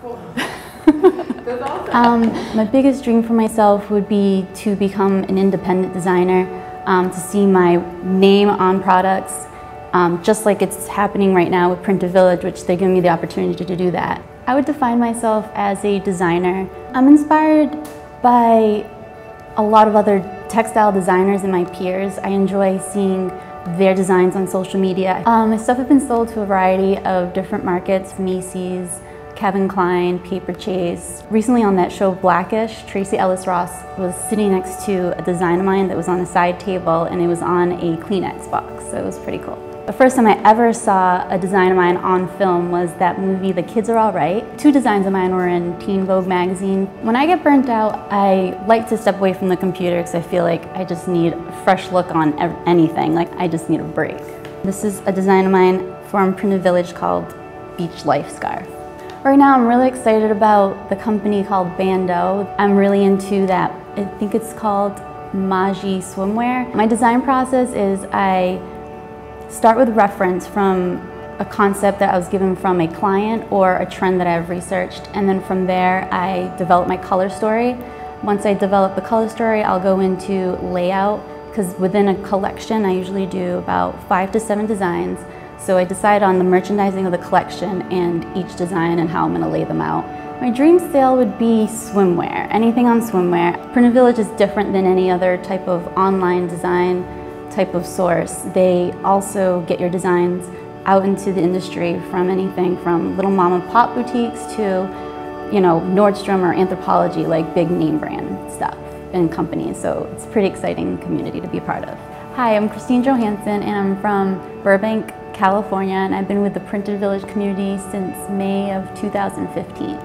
Cool. That's awesome. My biggest dream for myself would be to become an independent designer, to see my name on products, just like it's happening right now with Printed Village, which they're giving me the opportunity to do that. I would define myself as a designer. I'm inspired by a lot of other textile designers and my peers. I enjoy seeing their designs on social media. My stuff has been sold to a variety of different markets: Macy's, Calvin Klein, Paper Chase. Recently on that show Blackish, Tracee Ellis Ross was sitting next to a design of mine that was on a side table, and it was on a Kleenex box, so it was pretty cool. The first time I ever saw a design of mine on film was that movie The Kids Are All Right. 2 designs of mine were in Teen Vogue magazine. When I get burnt out, I like to step away from the computer because I feel like I just need a fresh look on anything, like I just need a break. This is a design of mine from Printed Village called Beach Life Scarf. Right now I'm really excited about the company called Bando. I'm really into that. I think it's called Maji swimwear. My design process is I start with reference from a concept that I was given from a client or a trend that I've researched, and then from there I develop my color story. Once I develop the color story, I'll go into layout, because within a collection I usually do about 5 to 7 designs. So I decide on the merchandising of the collection and each design and how I'm going to lay them out. My dream sale would be swimwear, anything on swimwear. Printed Village is different than any other type of online design type of source. They also get your designs out into the industry, from anything from little mom and pop boutiques to, you know, Nordstrom or Anthropologie, like big name brand stuff and companies. So it's a pretty exciting community to be a part of. Hi, I'm Christine Johansson, and I'm from Burbank, California, and I've been with the Printed Village community since May of 2015.